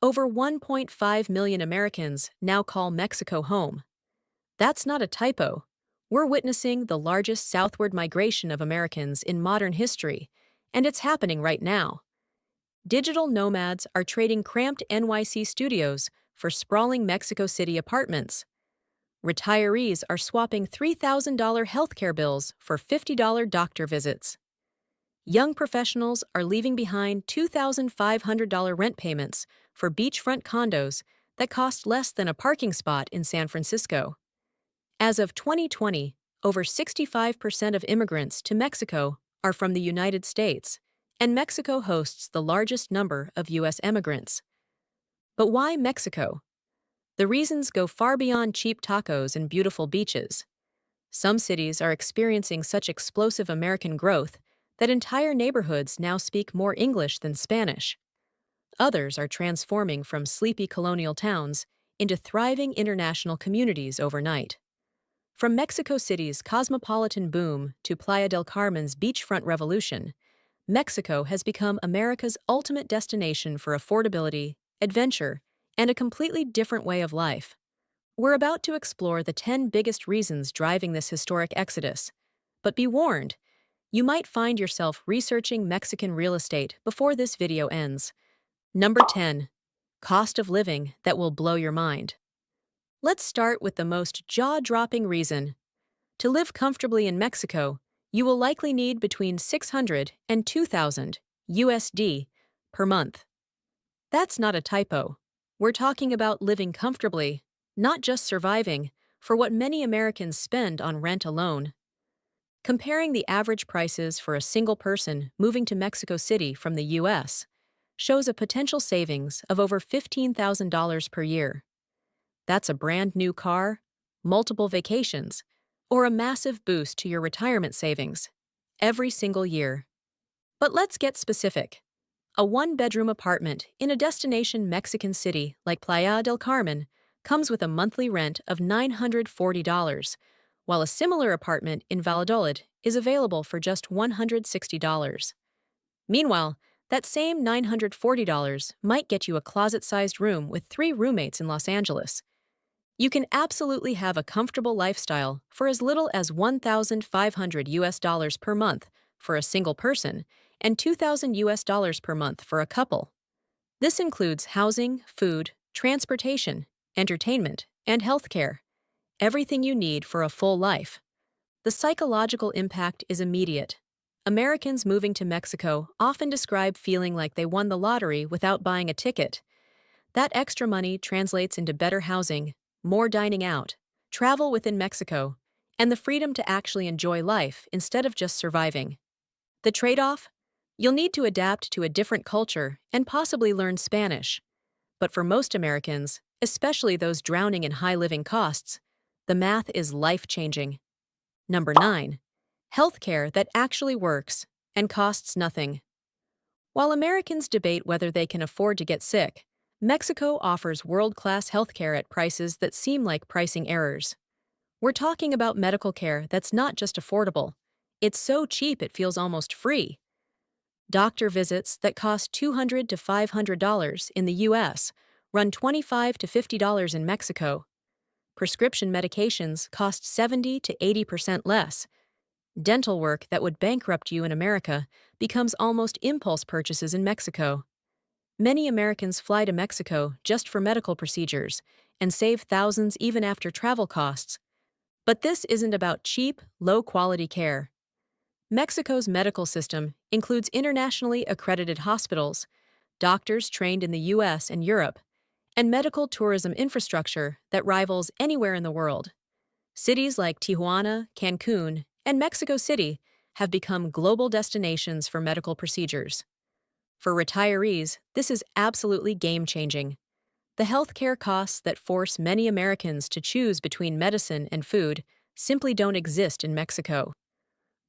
Over 1.5 million Americans now call Mexico home. That's not a typo. We're witnessing the largest southward migration of Americans in modern history, and it's happening right now. Digital nomads are trading cramped NYC studios for sprawling Mexico City apartments. Retirees are swapping $3,000 healthcare bills for $50 doctor visits. Young professionals are leaving behind $2,500 rent payments for beachfront condos that cost less than a parking spot in San Francisco. As of 2020, over 65% of immigrants to Mexico are from the United States, and Mexico hosts the largest number of U.S. immigrants. But why Mexico? The reasons go far beyond cheap tacos and beautiful beaches. Some cities are experiencing such explosive American growth that entire neighborhoods now speak more English than Spanish. Others are transforming from sleepy colonial towns into thriving international communities overnight. From Mexico City's cosmopolitan boom to Playa del Carmen's beachfront revolution, Mexico has become America's ultimate destination for affordability, adventure, and a completely different way of life. We're about to explore the 10 biggest reasons driving this historic exodus. But be warned, you might find yourself researching Mexican real estate before this video ends. Number 10. Cost of living that will blow your mind. Let's start with the most jaw-dropping reason. To live comfortably in Mexico, you will likely need between $600 and $2,000 USD per month. That's not a typo. We're talking about living comfortably, not just surviving, for what many Americans spend on rent alone. Comparing the average prices for a single person moving to Mexico City from the U.S. shows a potential savings of over $15,000 per year. That's a brand new car, multiple vacations, or a massive boost to your retirement savings every single year. But let's get specific. A one-bedroom apartment in a destination Mexican city like Playa del Carmen comes with a monthly rent of $940, while a similar apartment in Valladolid is available for just $160. Meanwhile, that same $940 might get you a closet-sized room with 3 roommates in Los Angeles. You can absolutely have a comfortable lifestyle for as little as $1,500 US per month for a single person and $2,000 US per month for a couple. This includes housing, food, transportation, entertainment, and healthcare. Everything you need for a full life. The psychological impact is immediate. Americans moving to Mexico often describe feeling like they won the lottery without buying a ticket. That extra money translates into better housing, more dining out, travel within Mexico, and the freedom to actually enjoy life instead of just surviving. The trade-off? You'll need to adapt to a different culture and possibly learn Spanish. But for most Americans, especially those drowning in high living costs, the math is life-changing. Number 9. Healthcare that actually works and costs nothing. While Americans debate whether they can afford to get sick, Mexico offers world-class healthcare at prices that seem like pricing errors. We're talking about medical care that's not just affordable. It's so cheap it feels almost free. Doctor visits that cost $200 to $500 in the U.S. run $25 to $50 in Mexico. Prescription medications cost 70 to 80% less. Dental work that would bankrupt you in America becomes almost impulse purchases in Mexico. Many Americans fly to Mexico just for medical procedures and save thousands even after travel costs. But this isn't about cheap, low-quality care. Mexico's medical system includes internationally accredited hospitals, doctors trained in the U.S. and Europe, and medical tourism infrastructure that rivals anywhere in the world. Cities like Tijuana, Cancun, and Mexico City have become global destinations for medical procedures. For retirees, this is absolutely game-changing. The healthcare costs that force many Americans to choose between medicine and food simply don't exist in Mexico.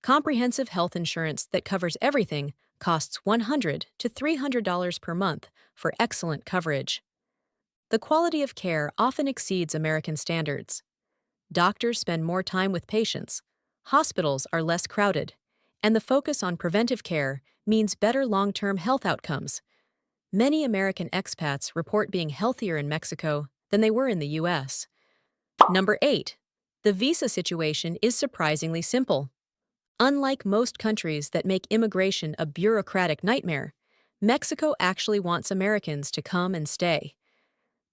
Comprehensive health insurance that covers everything costs $100 to $300 per month for excellent coverage. The quality of care often exceeds American standards. Doctors spend more time with patients, hospitals are less crowded, and the focus on preventive care means better long-term health outcomes. Many American expats report being healthier in Mexico than they were in the US. Number 8. The visa situation is surprisingly simple. Unlike most countries that make immigration a bureaucratic nightmare, Mexico actually wants Americans to come and stay.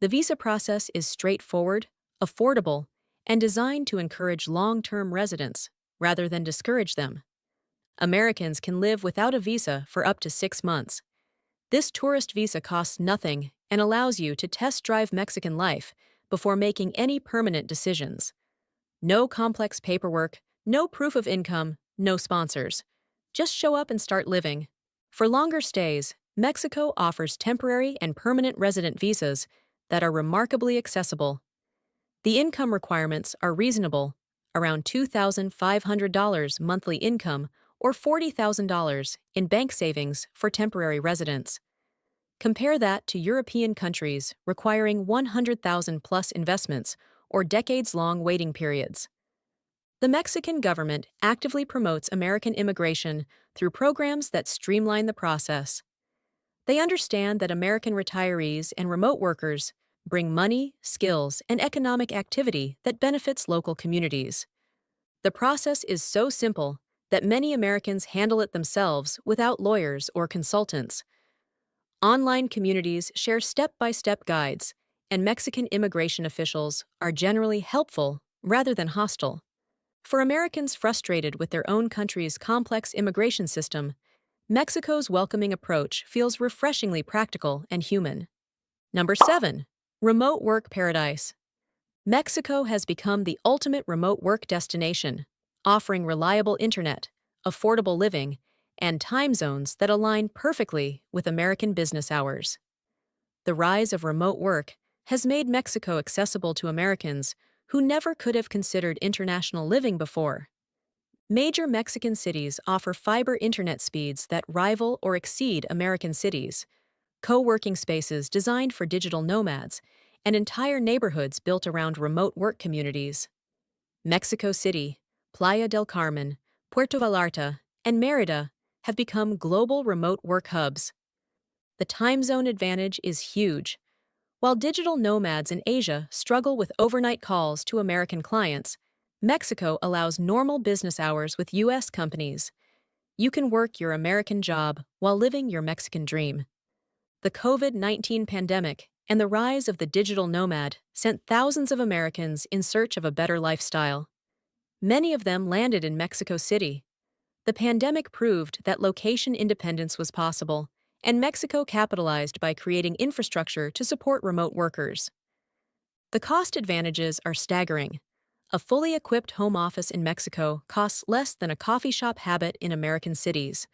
The visa process is straightforward, affordable, and designed to encourage long-term residents rather than discourage them. Americans can live without a visa for up to 6 months. This tourist visa costs nothing and allows you to test drive Mexican life before making any permanent decisions. No complex paperwork, no proof of income, no sponsors. Just show up and start living. For longer stays, Mexico offers temporary and permanent resident visas that are remarkably accessible. The income requirements are reasonable, around $2,500 monthly income or $40,000 in bank savings for temporary residents. Compare that to European countries requiring 100,000 plus investments or decades-long waiting periods. The Mexican government actively promotes American immigration through programs that streamline the process. They understand that American retirees and remote workers bring money, skills, and economic activity that benefits local communities. The process is so simple that many Americans handle it themselves without lawyers or consultants. Online communities share step-by-step guides, and Mexican immigration officials are generally helpful rather than hostile. For Americans frustrated with their own country's complex immigration system, Mexico's welcoming approach feels refreshingly practical and human. Number 7. Remote work paradise. Mexico has become the ultimate remote work destination, offering reliable internet, affordable living, and time zones that align perfectly with American business hours. The rise of remote work has made Mexico accessible to Americans who never could have considered international living before. Major Mexican cities offer fiber internet speeds that rival or exceed American cities, co-working spaces designed for digital nomads, and entire neighborhoods built around remote work communities. Mexico City, Playa del Carmen, Puerto Vallarta, and Mérida have become global remote work hubs. The time zone advantage is huge. While digital nomads in Asia struggle with overnight calls to American clients, Mexico allows normal business hours with U.S. companies. You can work your American job while living your Mexican dream. The COVID-19 pandemic and the rise of the digital nomad sent thousands of Americans in search of a better lifestyle. Many of them landed in Mexico City. The pandemic proved that location independence was possible, and Mexico capitalized by creating infrastructure to support remote workers. The cost advantages are staggering. A fully equipped home office in Mexico costs less than a coffee shop habit in American cities.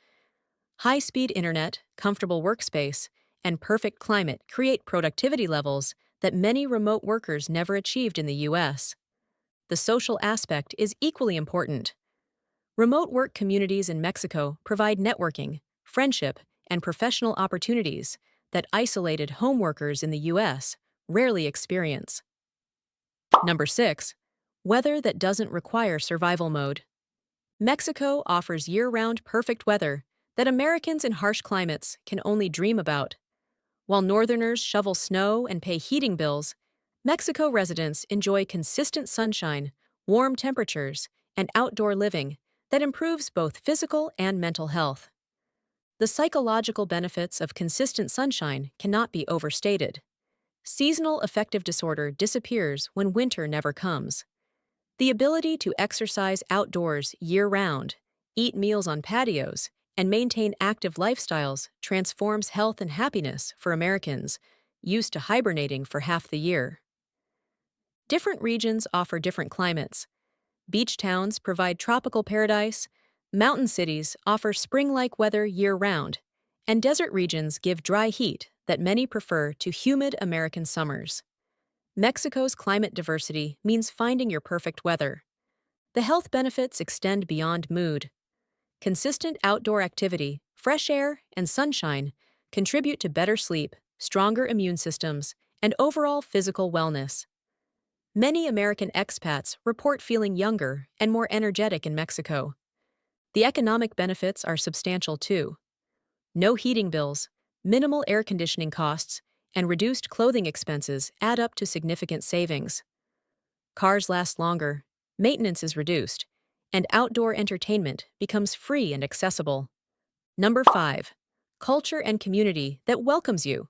High-speed internet, comfortable workspace, and perfect climate create productivity levels that many remote workers never achieved in the U.S. The social aspect is equally important. Remote work communities in Mexico provide networking, friendship, and professional opportunities that isolated home workers in the U.S. rarely experience. Number 6. Weather that doesn't require survival mode. Mexico offers year-round perfect weather that Americans in harsh climates can only dream about. While northerners shovel snow and pay heating bills, Mexico residents enjoy consistent sunshine, warm temperatures, and outdoor living that improves both physical and mental health. The psychological benefits of consistent sunshine cannot be overstated. Seasonal affective disorder disappears when winter never comes. The ability to exercise outdoors year-round, eat meals on patios, and maintain active lifestyles transforms health and happiness for Americans, used to hibernating for half the year. Different regions offer different climates. Beach towns provide tropical paradise, mountain cities offer spring-like weather year-round, and desert regions give dry heat that many prefer to humid American summers. Mexico's climate diversity means finding your perfect weather. The health benefits extend beyond mood. Consistent outdoor activity, fresh air, and sunshine contribute to better sleep, stronger immune systems, and overall physical wellness. Many American expats report feeling younger and more energetic in Mexico. The economic benefits are substantial too. No heating bills, Minimal air conditioning costs and reduced clothing expenses add up to significant savings. Cars last longer, maintenance is reduced, and outdoor entertainment becomes free and accessible. Number 5. Culture and community that welcomes you.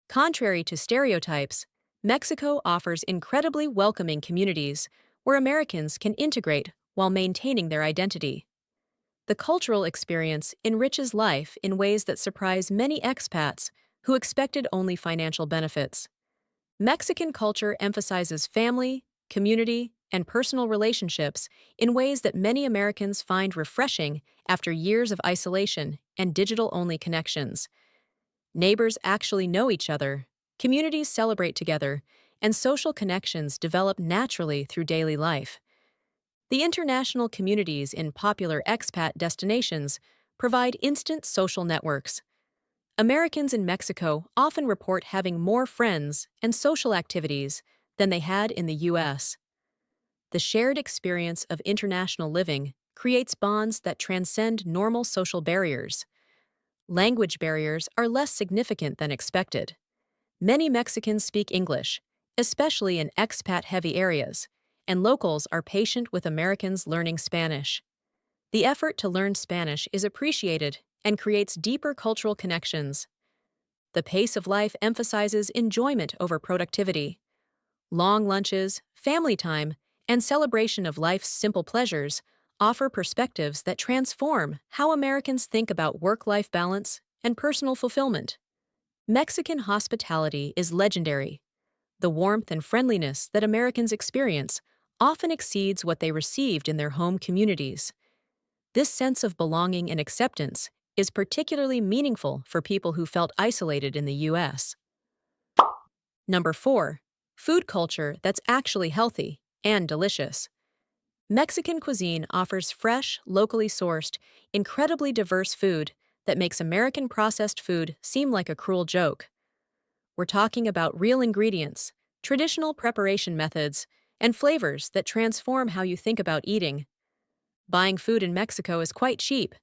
Contrary to stereotypes, Mexico offers incredibly welcoming communities where Americans can integrate while maintaining their identity. The cultural experience enriches life in ways that surprise many expats who expected only financial benefits. Mexican culture emphasizes family, community, and personal relationships in ways that many Americans find refreshing after years of isolation and digital-only connections. Neighbors actually know each other, communities celebrate together, and social connections develop naturally through daily life. The international communities in popular expat destinations provide instant social networks. Americans in Mexico often report having more friends and social activities than they had in the U.S. The shared experience of international living creates bonds that transcend normal social barriers. Language barriers are less significant than expected. Many Mexicans speak English, especially in expat-heavy areas, and locals are patient with Americans learning Spanish. The effort to learn Spanish is appreciated and creates deeper cultural connections. The pace of life emphasizes enjoyment over productivity. Long lunches, family time, and celebration of life's simple pleasures offer perspectives that transform how Americans think about work-life balance and personal fulfillment. Mexican hospitality is legendary. The warmth and friendliness that Americans experience often exceeds what they received in their home communities. This sense of belonging and acceptance is particularly meaningful for people who felt isolated in the U.S. Number 4. Food culture that's actually healthy and delicious. Mexican cuisine offers fresh, locally sourced, incredibly diverse food that makes American processed food seem like a cruel joke. We're talking about real ingredients, traditional preparation methods, and flavors that transform how you think about eating. Buying food in Mexico is quite cheap.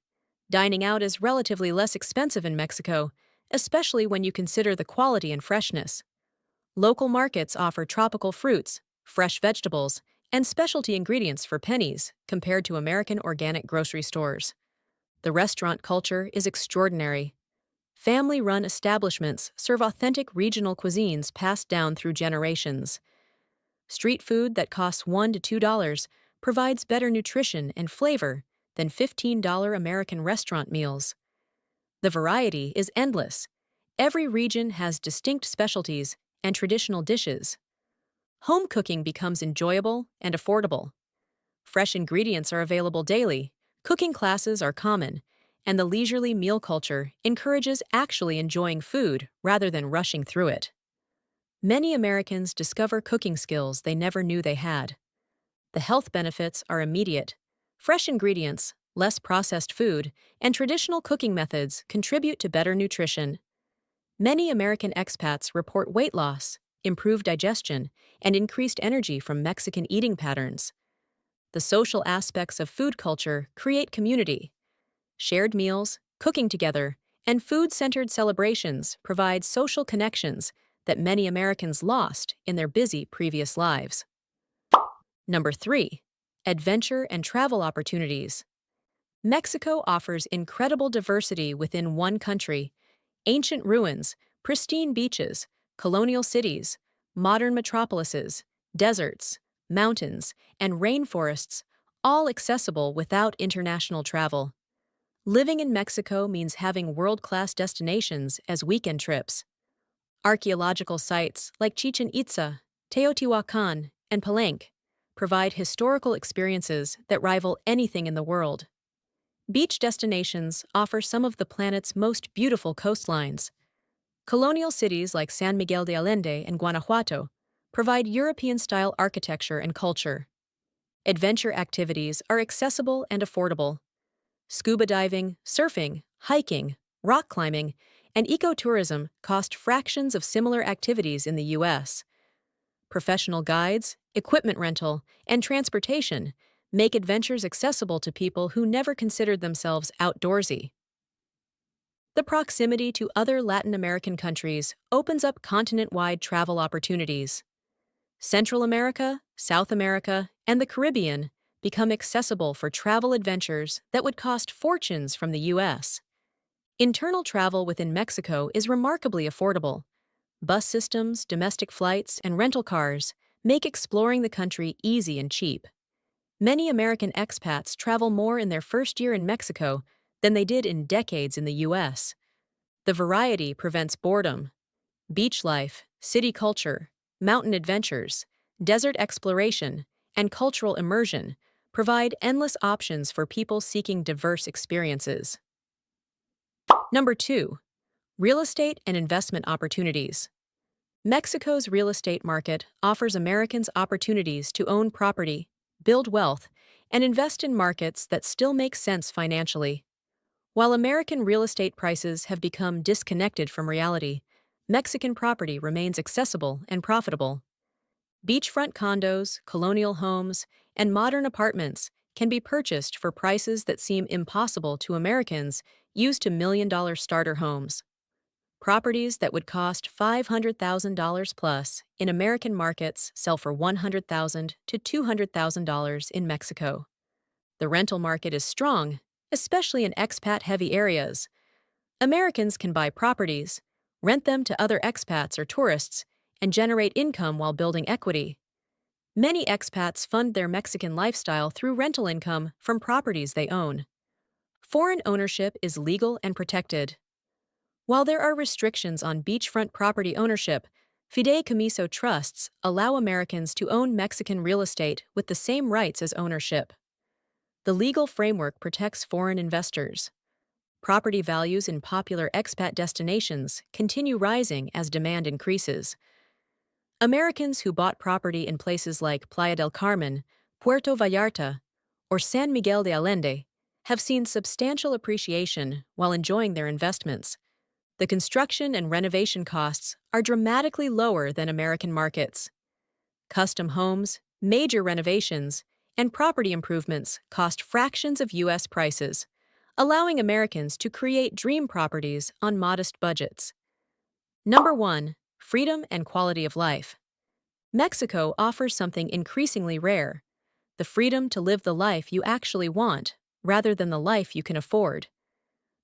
Dining out is relatively less expensive in Mexico, especially when you consider the quality and freshness. Local markets offer tropical fruits, fresh vegetables, and specialty ingredients for pennies compared to American organic grocery stores. The restaurant culture is extraordinary. Family-run establishments serve authentic regional cuisines passed down through generations. Street food that costs $1 to $2 provides better nutrition and flavor than $15 American restaurant meals. The variety is endless. Every region has distinct specialties and traditional dishes. Home cooking becomes enjoyable and affordable. Fresh ingredients are available daily, cooking classes are common, and the leisurely meal culture encourages actually enjoying food rather than rushing through it. Many Americans discover cooking skills they never knew they had. The health benefits are immediate. Fresh ingredients, less processed food, and traditional cooking methods contribute to better nutrition. Many American expats report weight loss, improved digestion, and increased energy from Mexican eating patterns. The social aspects of food culture create community. Shared meals, cooking together, and food-centered celebrations provide social connections that many Americans lost in their busy previous lives. Number 3. Adventure and travel opportunities. Mexico offers incredible diversity within one country. Ancient ruins, pristine beaches, colonial cities, modern metropolises, deserts, mountains, and rainforests, all accessible without international travel. Living in Mexico means having world-class destinations as weekend trips. Archaeological sites like Chichen Itza, Teotihuacan, and Palenque provide historical experiences that rival anything in the world. Beach destinations offer some of the planet's most beautiful coastlines. Colonial cities like San Miguel de Allende and Guanajuato provide European-style architecture and culture. Adventure activities are accessible and affordable. Scuba diving, surfing, hiking, rock climbing, and ecotourism cost fractions of similar activities in the U.S. Professional guides, equipment rental, and transportation make adventures accessible to people who never considered themselves outdoorsy. The proximity to other Latin American countries opens up continent-wide travel opportunities. Central America, South America, and the Caribbean become accessible for travel adventures that would cost fortunes from the U.S. Internal travel within Mexico is remarkably affordable. Bus systems, domestic flights, and rental cars make exploring the country easy and cheap. Many American expats travel more in their first year in Mexico than they did in decades in the U.S. The variety prevents boredom. Beach life, city culture, mountain adventures, desert exploration, and cultural immersion provide endless options for people seeking diverse experiences. Number 2. Real estate and investment opportunities. Mexico's real estate market offers Americans opportunities to own property, build wealth, and invest in markets that still make sense financially. While American real estate prices have become disconnected from reality, Mexican property remains accessible and profitable. Beachfront condos, colonial homes, and modern apartments can be purchased for prices that seem impossible to Americans used to million-dollar starter homes. Properties that would cost $500,000 plus in American markets sell for $100,000 to $200,000 in Mexico. The rental market is strong, especially in expat-heavy areas. Americans can buy properties, rent them to other expats or tourists, and generate income while building equity. Many expats fund their Mexican lifestyle through rental income from properties they own. Foreign ownership is legal and protected. While there are restrictions on beachfront property ownership, fideicomiso trusts allow Americans to own Mexican real estate with the same rights as ownership. The legal framework protects foreign investors. Property values in popular expat destinations continue rising as demand increases. Americans who bought property in places like Playa del Carmen, Puerto Vallarta, or San Miguel de Allende have seen substantial appreciation while enjoying their investments. The construction and renovation costs are dramatically lower than American markets. Custom homes, major renovations, and property improvements cost fractions of U.S. prices, allowing Americans to create dream properties on modest budgets. Number 1. Freedom and quality of life. Mexico offers something increasingly rare: the freedom to live the life you actually want, rather than the life you can afford.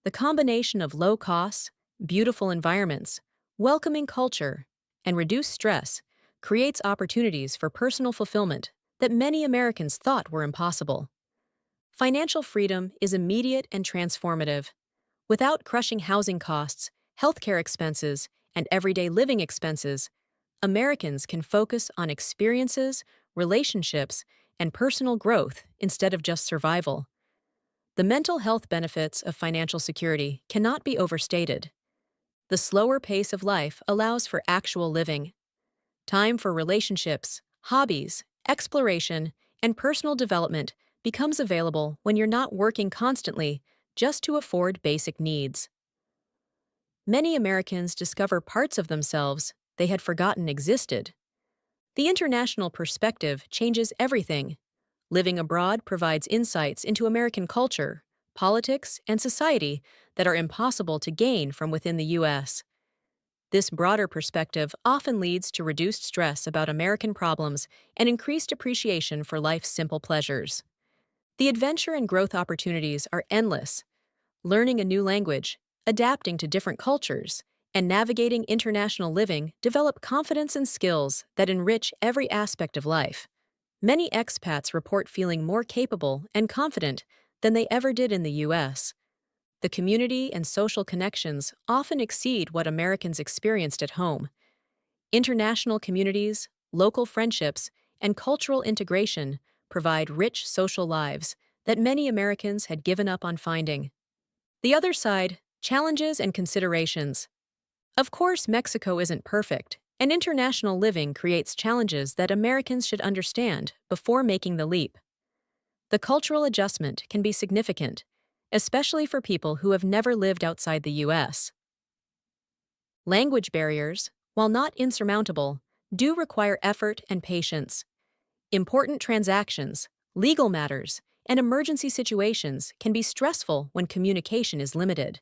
The combination of low costs, beautiful environments, welcoming culture, and reduced stress creates opportunities for personal fulfillment that many Americans thought were impossible. Financial freedom is immediate and transformative. Without crushing housing costs, healthcare expenses, and everyday living expenses, Americans can focus on experiences, relationships, and personal growth instead of just survival. The mental health benefits of financial security cannot be overstated. The slower pace of life allows for actual living. Time for relationships, hobbies, exploration, and personal development becomes available when you're not working constantly just to afford basic needs. Many Americans discover parts of themselves they had forgotten existed. The international perspective changes everything. Living abroad provides insights into American culture, politics, and society that are impossible to gain from within the U.S. This broader perspective often leads to reduced stress about American problems and increased appreciation for life's simple pleasures. The adventure and growth opportunities are endless. Learning a new language, adapting to different cultures, and navigating international living develop confidence and skills that enrich every aspect of life. Many expats report feeling more capable and confident than they ever did in the U.S. The community and social connections often exceed what Americans experienced at home. International communities, local friendships, and cultural integration provide rich social lives that many Americans had given up on finding. The other side, challenges and considerations. Of course, Mexico isn't perfect, and international living creates challenges that Americans should understand before making the leap. The cultural adjustment can be significant, especially for people who have never lived outside the U.S. Language barriers, while not insurmountable, do require effort and patience. Important transactions, legal matters, and emergency situations can be stressful when communication is limited.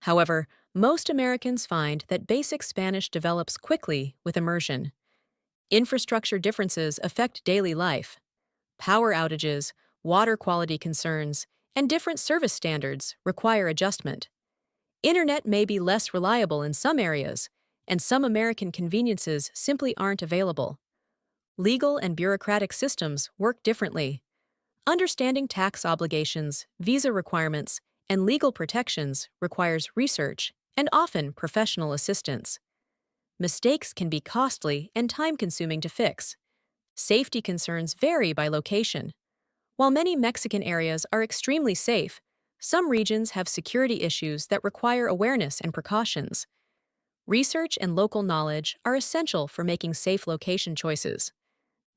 However, most Americans find that basic Spanish develops quickly with immersion. Infrastructure differences affect daily life. Power outages, water quality concerns, and different service standards require adjustment. Internet may be less reliable in some areas, and some American conveniences simply aren't available. Legal and bureaucratic systems work differently. Understanding tax obligations, visa requirements, and legal protections requires research and often professional assistance. Mistakes can be costly and time-consuming to fix. Safety concerns vary by location. While many Mexican areas are extremely safe, some regions have security issues that require awareness and precautions. Research and local knowledge are essential for making safe location choices.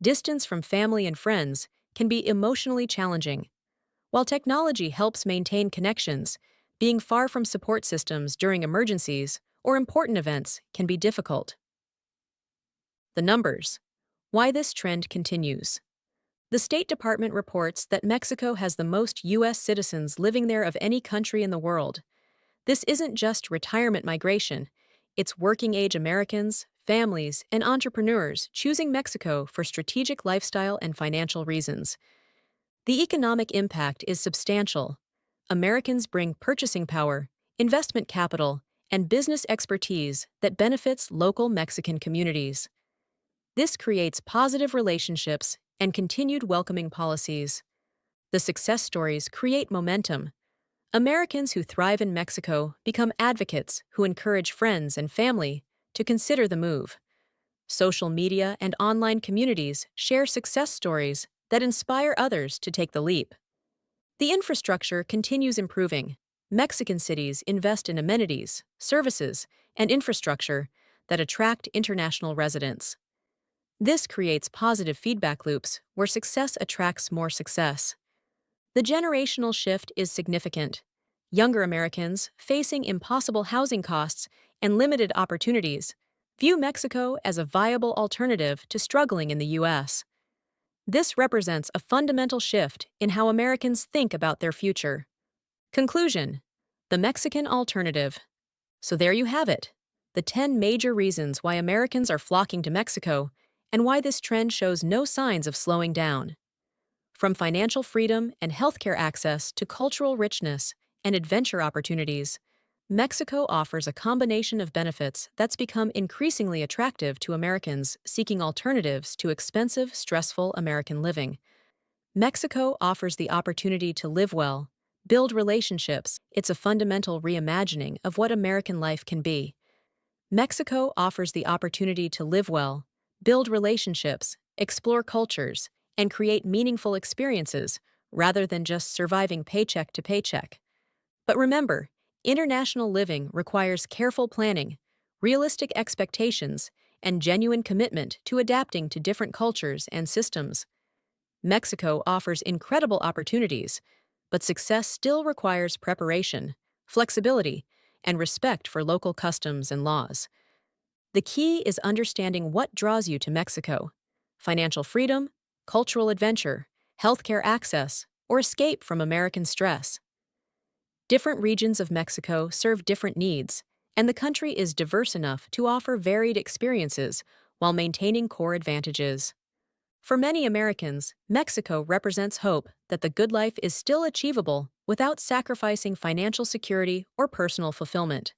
Distance from family and friends can be emotionally challenging. While technology helps maintain connections, being far from support systems during emergencies or important events can be difficult. The numbers. Why this trend continues. The State Department reports that Mexico has the most U.S. citizens living there of any country in the world. This isn't just retirement migration, it's working-age Americans, families, and entrepreneurs choosing Mexico for strategic lifestyle and financial reasons. The economic impact is substantial. Americans bring purchasing power, investment capital, and business expertise that benefits local Mexican communities. This creates positive relationships and continued welcoming policies. The success stories create momentum. Americans who thrive in Mexico become advocates who encourage friends and family to consider the move. Social media and online communities share success stories that inspire others to take the leap. The infrastructure continues improving. Mexican cities invest in amenities, services, and infrastructure that attract international residents. This creates positive feedback loops where success attracts more success. The generational shift is significant. Younger Americans, facing impossible housing costs and limited opportunities, view Mexico as a viable alternative to struggling in the U.S. This represents a fundamental shift in how Americans think about their future. Conclusion: the Mexican alternative. So there you have it, the 10 major reasons why Americans are flocking to Mexico and why this trend shows no signs of slowing down. From financial freedom and healthcare access to cultural richness and adventure opportunities, Mexico offers a combination of benefits that's become increasingly attractive to Americans seeking alternatives to expensive, stressful American living. Mexico offers the opportunity to live well, build relationships. It's a fundamental reimagining of what American life can be. Mexico offers the opportunity to live well, build relationships, explore cultures, and create meaningful experiences rather than just surviving paycheck to paycheck. But remember, international living requires careful planning, realistic expectations, and genuine commitment to adapting to different cultures and systems. Mexico offers incredible opportunities, but success still requires preparation, flexibility, and respect for local customs and laws. The key is understanding what draws you to Mexico: financial freedom, cultural adventure, healthcare access, or escape from American stress. Different regions of Mexico serve different needs, and the country is diverse enough to offer varied experiences while maintaining core advantages. For many Americans, Mexico represents hope that the good life is still achievable without sacrificing financial security or personal fulfillment.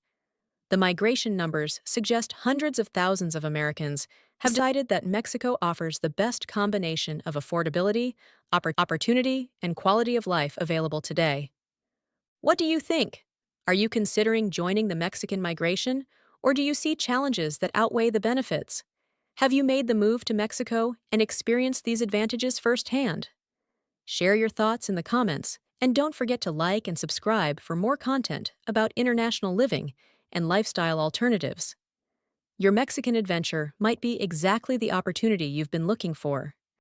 The migration numbers suggest hundreds of thousands of Americans have decided that Mexico offers the best combination of affordability, opportunity, and quality of life available today. What do you think? Are you considering joining the Mexican migration, or do you see challenges that outweigh the benefits? Have you made the move to Mexico and experienced these advantages firsthand? Share your thoughts in the comments, and don't forget to like and subscribe for more content about international living and lifestyle alternatives. Your Mexican adventure might be exactly the opportunity you've been looking for.